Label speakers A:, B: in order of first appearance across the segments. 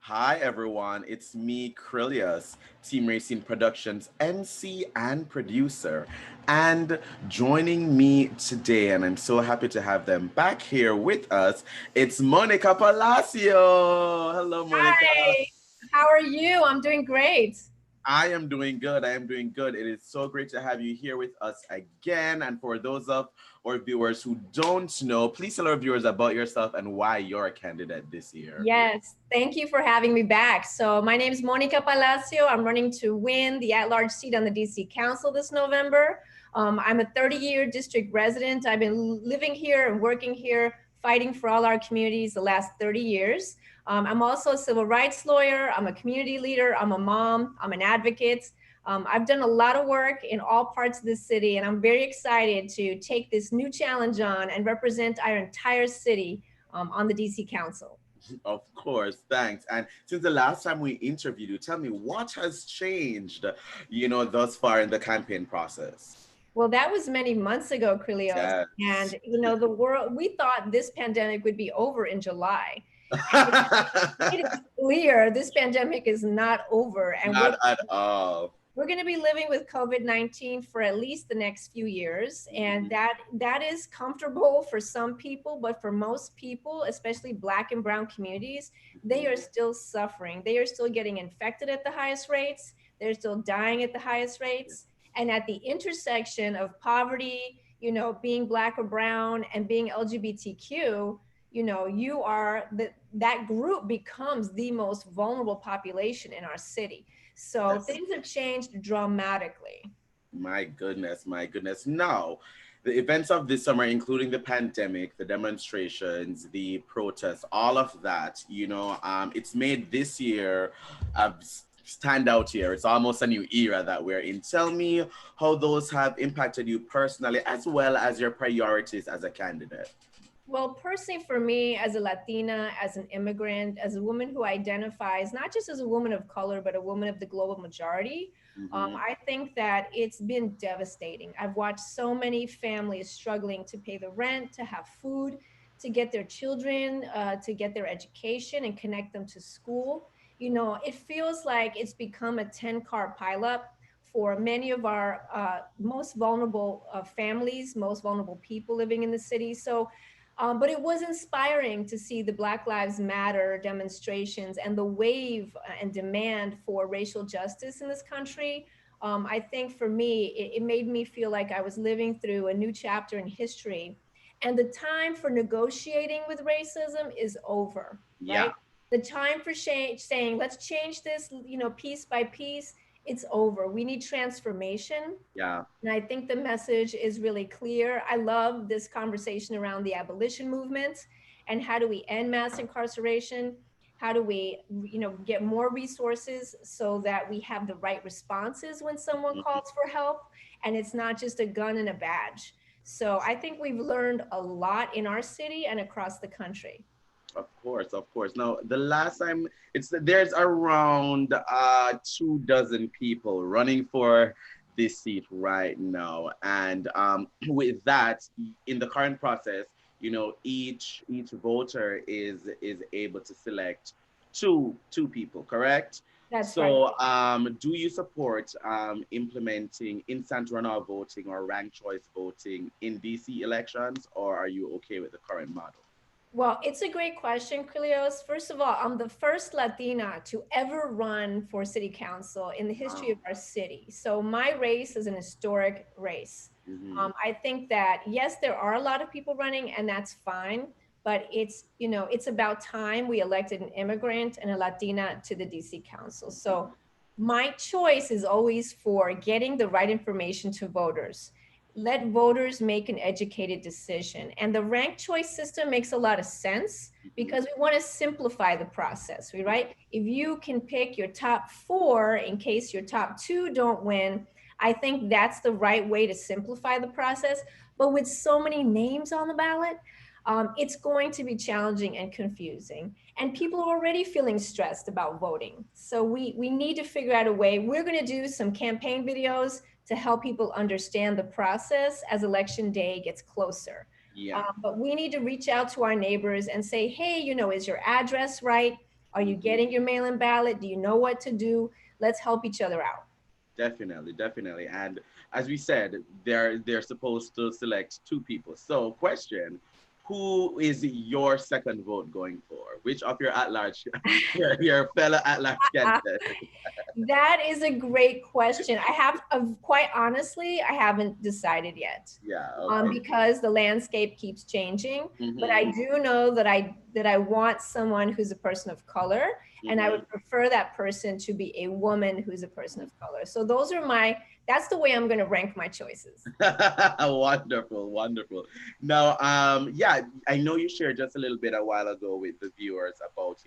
A: Hi everyone, it's me, Krylios, Team Racing Productions MC and producer. And joining me today, and I'm so happy to have them back here with us, it's Mónica Palacio. Hello, Monica.
B: Hi, how are you? I'm doing great.
A: I am doing good. I am doing good. It is so great to have you here with us again. And for those of our viewers who don't know, please tell our viewers about yourself and why you're a candidate this year.
B: Yes, thank you for having me back. So, my name is Mónica Palacio. I'm running to win the at-large seat on the DC Council this November. I'm a 30-year district resident. I've been living here and working here, fighting for all our communities the last 30 years. I'm also a civil rights lawyer. I'm a community leader. I'm a mom. I'm an advocate. I've done a lot of work in all parts of the city, and I'm very excited to take this new challenge on and represent our entire city on the DC Council.
A: Of course, thanks. And since the last time we interviewed you, tell me what has changed, thus far in the campaign process.
B: Well, that was many months ago, Krylios.
A: Yes.
B: And, the world, we thought this pandemic would be over in July. And it is clear this pandemic is not over. And
A: Not at all.
B: we're going to be living with COVID-19 for at least the next few years. And
A: Mhm.
B: that is comfortable for some people, but for most people, especially Black and brown communities, they are
A: Mhm.
B: still suffering. They are still getting infected at the highest rates. They're still dying at the highest rates. And at the intersection of poverty, being Black or brown and being LGBTQ, that group becomes the most vulnerable population in our city. So
A: Yes.
B: things have changed dramatically.
A: My goodness, my goodness. Now, the events of this summer, including the pandemic, the demonstrations, the protests, all of that, it's made this year stand out here. It's almost a new era that we're in. Tell me how those have impacted you personally, as well as your priorities as a candidate.
B: Well, personally, for me, as a Latina, as an immigrant, as a woman who identifies not just as a woman of color, but a woman of the global majority,
A: Hmm.
B: I think that it's been devastating. I've watched so many families struggling to pay the rent, to have food, to get their children, to get their education and connect them to school. It feels like it's become a 10-car pileup for many of our most vulnerable families, most vulnerable people living in the city. So, but it was inspiring to see the Black Lives Matter demonstrations and the wave and demand for racial justice in this country. I think for me, it made me feel like I was living through a new chapter in history. And the time for negotiating with racism is over, right?
A: Yeah.
B: The time for saying, let's change this, piece by piece, it's over. We need transformation.
A: Yeah.
B: And I think the message is really clear. I love this conversation around the abolition movement and how do we end mass incarceration? How do we, get more resources so that we have the right responses when someone calls for help and it's not just a gun and a badge. So I think we've learned a lot in our city and across the country.
A: Of course, of course. Now, the last time there's around 2 dozen people running for this seat right now, and with that, in the current process, each voter is able to select two people, correct?
B: That's right.
A: So, do you support implementing instant runoff voting or ranked choice voting in DC elections, or are you okay with the current model?
B: Well, it's a great question, Krylios. First of all, I'm the first Latina to ever run for city council in the history of
A: Wow.
B: our city. So my race is an historic race.
A: Hmm.
B: I think that, yes, there are a lot of people running, and that's fine. But it's about time we elected an immigrant and a Latina to the DC council. So my choice is always for getting the right information to voters. Let voters make an educated decision. And the ranked choice system makes a lot of sense
A: Hmm.
B: because we want to simplify the process, right? If you can pick your top four in case your top two don't win, I think that's the right way to simplify the process. But with so many names on the ballot, it's going to be challenging and confusing. And people are already feeling stressed about voting. So we need to figure out a way. We're going to do some campaign videos to help people understand the process as election day gets closer.
A: Yeah.
B: But we need to reach out to our neighbors and say, hey, is your address right? Are you getting your mail-in ballot? Do you know what to do? Let's help each other out.
A: Definitely, definitely. And as we said, they're supposed to select two people. So, question: who is your second vote going for? Which of your at-large, your fellow at-large candidates?
B: That is a great question. I have, quite honestly, I haven't decided yet,
A: Yeah. Okay.
B: because the landscape keeps changing. But I
A: Mm-hmm.
B: do know that I want someone who's a person of color, and I
A: Mm-hmm.
B: would prefer that person to be a woman who's a person of color. So those are that's the way I'm going to rank my choices.
A: Wonderful, wonderful. Now, yeah, I know you shared just a little bit a while ago with the viewers about,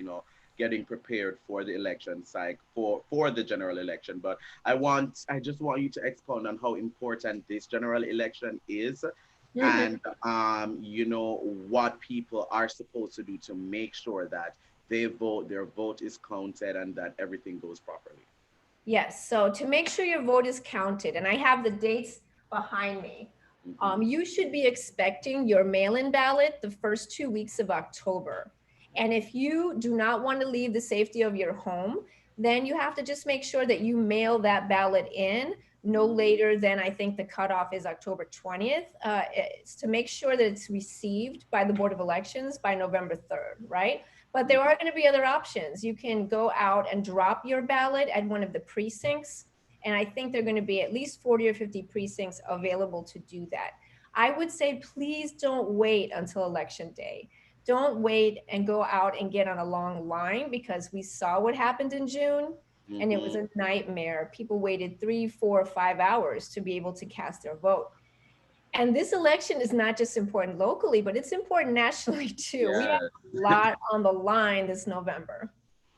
A: getting prepared for the election cycle for the general election. But I just want you to expound on how important this general election is,
B: Mhm.
A: and what people are supposed to do to make sure that their vote is counted, and that everything goes properly.
B: Yes, so to make sure your vote is counted, and I have the dates behind me,
A: Hmm.
B: you should be expecting your mail-in ballot the first 2 weeks of October. And if you do not want to leave the safety of your home, then you have to just make sure that you mail that ballot in no later than, I think the cutoff is October 20th. It's to make sure that it's received by the Board of Elections by November 3rd, right? But there are going to be other options. You can go out and drop your ballot at one of the precincts. And I think there are going to be at least 40 or 50 precincts available to do that. I would say, please don't wait until election day. Don't wait and go out and get on a long line, because we saw what happened in June and it was
A: Hmm.
B: a nightmare. People waited 3, 4, 5 hours to be able to cast their vote. And this election is not just important locally, but it's important nationally too. We have
A: Yeah.
B: a lot on the line this November.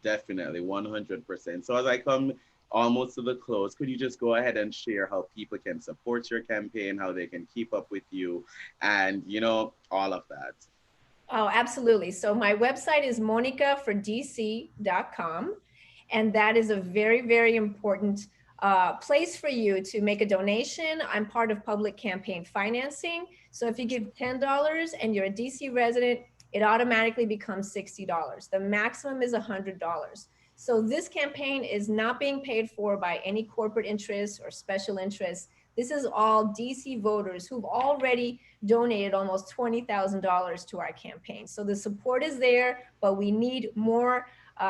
A: Definitely, 100%. So as I come almost to the close, could you just go ahead and share how people can support your campaign, how they can keep up with you, and all of that?
B: Oh, absolutely. So my website is monicafordc.com. And that is a very, very important place for you to make a donation. I'm part of public campaign financing. So if you give $10 and you're a DC resident, it automatically becomes $60. The maximum is $100. So this campaign is not being paid for by any corporate interests or special interests. This is all DC voters who've already donated almost $20,000 to our campaign. So the support is there, but we need more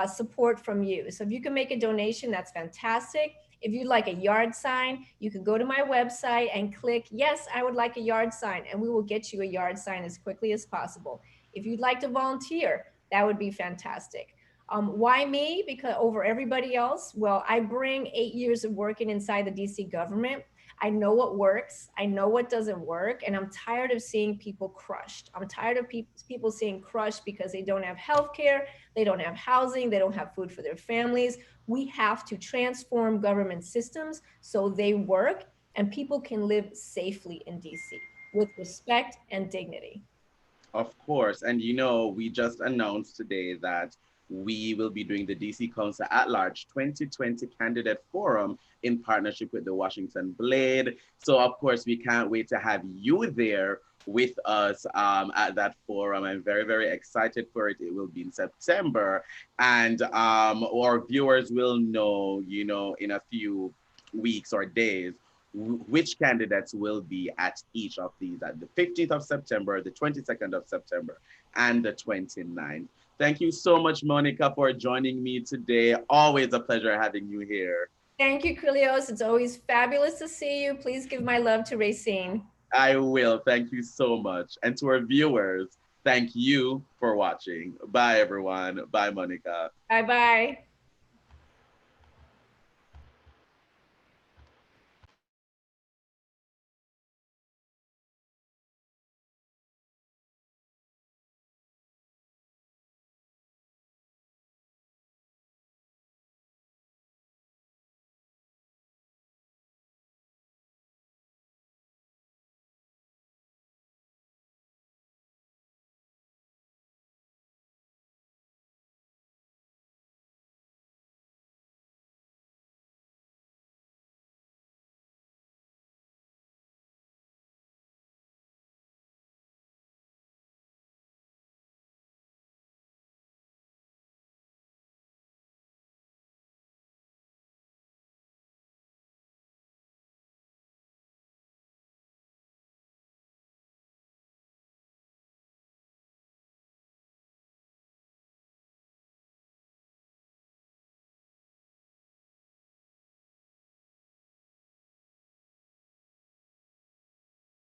B: support from you. So if you can make a donation, that's fantastic. If you'd like a yard sign, you can go to my website and click, yes, I would like a yard sign, and we will get you a yard sign as quickly as possible. If you'd like to volunteer, that would be fantastic. Why me? Because over everybody else? Well, I bring 8 years of working inside the DC government. I know what works. I know what doesn't work. And I'm tired of seeing people crushed. I'm tired of people seeing crushed because they don't have health care, they don't have housing, they don't have food for their families. We have to transform government systems so they work and people can live safely in DC with respect and dignity.
A: Of course. And we just announced today that we will be doing the DC Council at Large 2020 Candidate Forum in partnership with the Washington Blade. So, of course, we can't wait to have you there with us at that forum. I'm very, very excited for it. It will be in September. And our viewers will know, in a few weeks or days which candidates will be at each of these at the 15th of September, the 22nd of September, and the 29th. Thank you so much, Monica, for joining me today. Always a pleasure having you here.
B: Thank you, Krylios. It's always fabulous to see you. Please give my love to Racine.
A: I will. Thank you so much. And to our viewers, thank you for watching. Bye, everyone. Bye, Monica.
B: Bye bye.